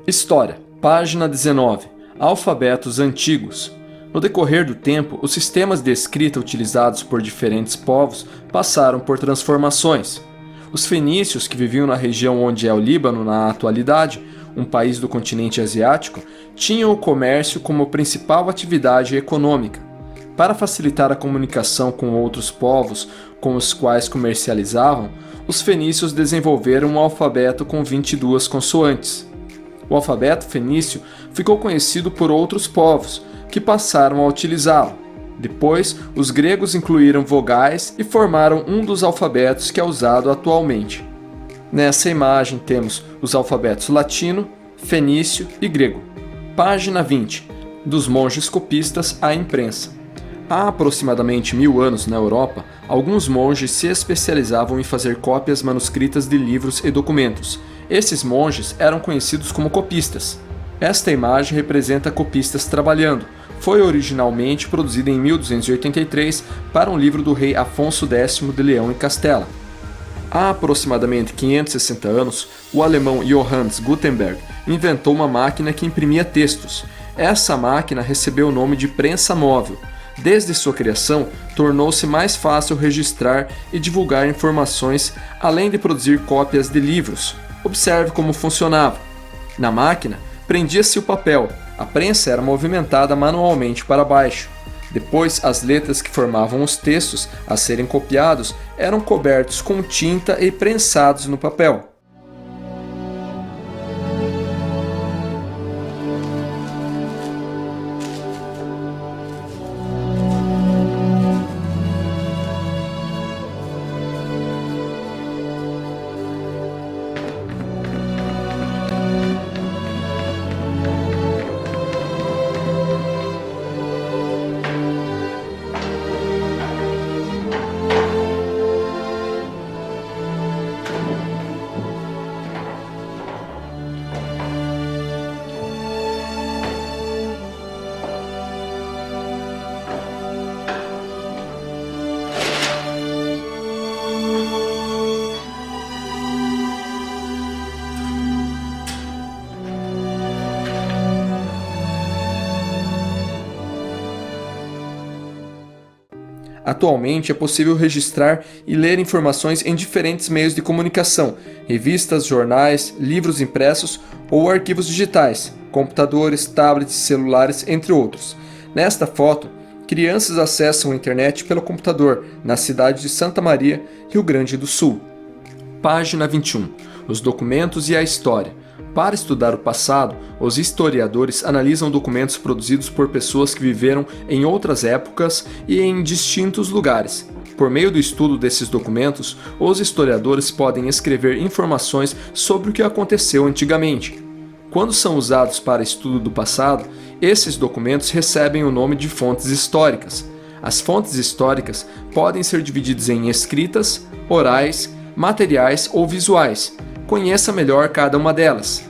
História, página 19. Alfabetos antigos. No decorrer do tempo, os sistemas de escrita utilizados por diferentes povos passaram por transformações. Os fenícios, que viviam na região onde é o Líbano na atualidade, um país do continente asiático, tinham o comércio como principal atividade econômica. Para facilitar a comunicação com outros povos com os quais comercializavam, os fenícios desenvolveram um alfabeto com 22 consoantes. O alfabeto fenício ficou conhecido por outros povos, que passaram a utilizá-lo. Depois, os gregos incluíram vogais e formaram um dos alfabetos que é usado atualmente. Nessa imagem temos os alfabetos latino, fenício e grego. Página 20. Dos monges copistas à imprensa. Há aproximadamente 1000 anos na Europa, alguns monges se especializavam em fazer cópias manuscritas de livros e documentos. Esses monges eram conhecidos como copistas. Esta imagem representa copistas trabalhando. Foi originalmente produzida em 1283 para um livro do rei Afonso X de Leão e Castela. Há aproximadamente 560 anos, o alemão Johannes Gutenberg inventou uma máquina que imprimia textos. Essa máquina recebeu o nome de prensa móvel. Desde sua criação, tornou-se mais fácil registrar e divulgar informações, além de produzir cópias de livros. Observe como funcionava. Na máquina, prendia-se o papel, a prensa era movimentada manualmente para baixo. Depois, as letras que formavam os textos a serem copiados eram cobertos com tinta e prensados no papel. Atualmente é possível registrar e ler informações em diferentes meios de comunicação, revistas, jornais, livros impressos ou arquivos digitais, computadores, tablets, celulares, entre outros. Nesta foto, crianças acessam a internet pelo computador na cidade de Santa Maria, Rio Grande do Sul. Página 21. Os documentos e a história. Para estudar o passado, os historiadores analisam documentos produzidos por pessoas que viveram em outras épocas e em distintos lugares. Por meio do estudo desses documentos, os historiadores podem escrever informações sobre o que aconteceu antigamente. Quando são usados para estudo do passado, esses documentos recebem o nome de fontes históricas. As fontes históricas podem ser divididas em escritas, orais, materiais ou visuais. Conheça melhor cada uma delas.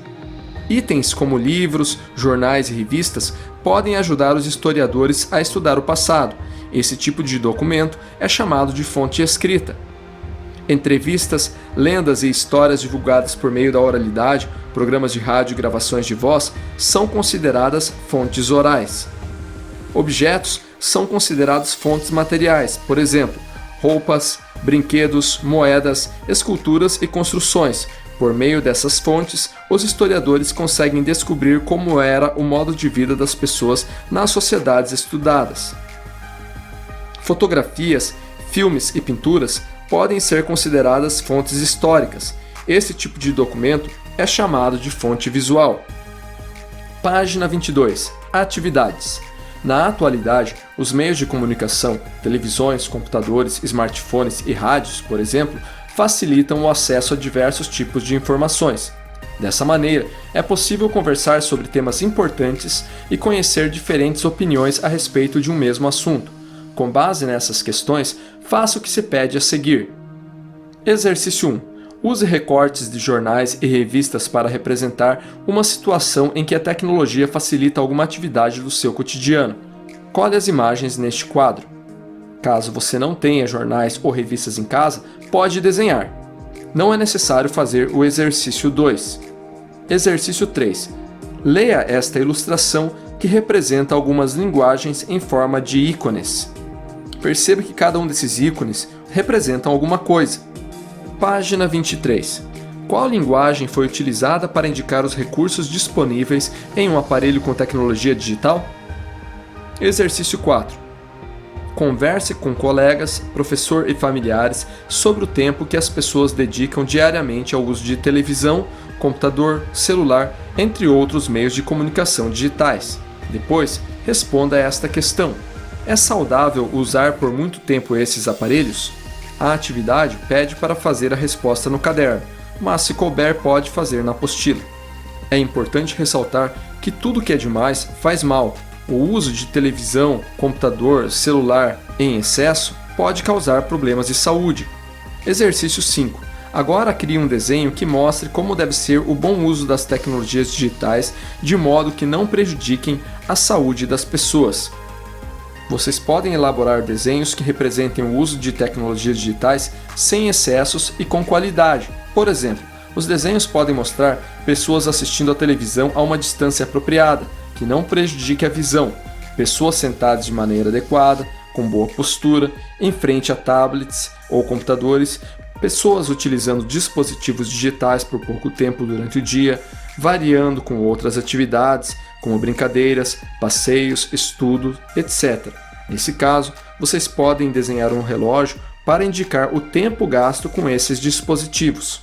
Itens como livros, jornais e revistas podem ajudar os historiadores a estudar o passado. Esse tipo de documento é chamado de fonte escrita. Entrevistas, lendas e histórias divulgadas por meio da oralidade, programas de rádio e gravações de voz são consideradas fontes orais. Objetos são considerados fontes materiais, por exemplo, roupas, brinquedos, moedas, esculturas e construções. Por meio dessas fontes, os historiadores conseguem descobrir como era o modo de vida das pessoas nas sociedades estudadas. Fotografias, filmes e pinturas podem ser consideradas fontes históricas. Esse tipo de documento é chamado de fonte visual. Página 22. Atividades. Na atualidade, os meios de comunicação, televisões, computadores, smartphones e rádios, por exemplo, facilitam o acesso a diversos tipos de informações. Dessa maneira, é possível conversar sobre temas importantes e conhecer diferentes opiniões a respeito de um mesmo assunto. Com base nessas questões, faça o que se pede a seguir. Exercício 1. Use recortes de jornais e revistas para representar uma situação em que a tecnologia facilita alguma atividade do seu cotidiano. Colhe as imagens neste quadro. Caso você não tenha jornais ou revistas em casa, pode desenhar. Não é necessário fazer o exercício 2. Exercício 3. Leia esta ilustração que representa algumas linguagens em forma de ícones. Perceba que cada um desses ícones representa alguma coisa. Página 23. Qual linguagem foi utilizada para indicar os recursos disponíveis em um aparelho com tecnologia digital? Exercício 4. Converse com colegas, professor e familiares sobre o tempo que as pessoas dedicam diariamente ao uso de televisão, computador, celular, entre outros meios de comunicação digitais. Depois, responda a esta questão: é saudável usar por muito tempo esses aparelhos? A atividade pede para fazer a resposta no caderno, mas se couber pode fazer na apostila. É importante ressaltar que tudo que é demais faz mal. O uso de televisão, computador, celular em excesso pode causar problemas de saúde. Exercício 5. Agora crie um desenho que mostre como deve ser o bom uso das tecnologias digitais de modo que não prejudiquem a saúde das pessoas. Vocês podem elaborar desenhos que representem o uso de tecnologias digitais sem excessos e com qualidade. Por exemplo, os desenhos podem mostrar pessoas assistindo à televisão a uma distância apropriada, que não prejudique a visão, pessoas sentadas de maneira adequada, com boa postura, em frente a tablets ou computadores, pessoas utilizando dispositivos digitais por pouco tempo durante o dia, variando com outras atividades, como brincadeiras, passeios, estudos, etc. Nesse caso, vocês podem desenhar um relógio para indicar o tempo gasto com esses dispositivos.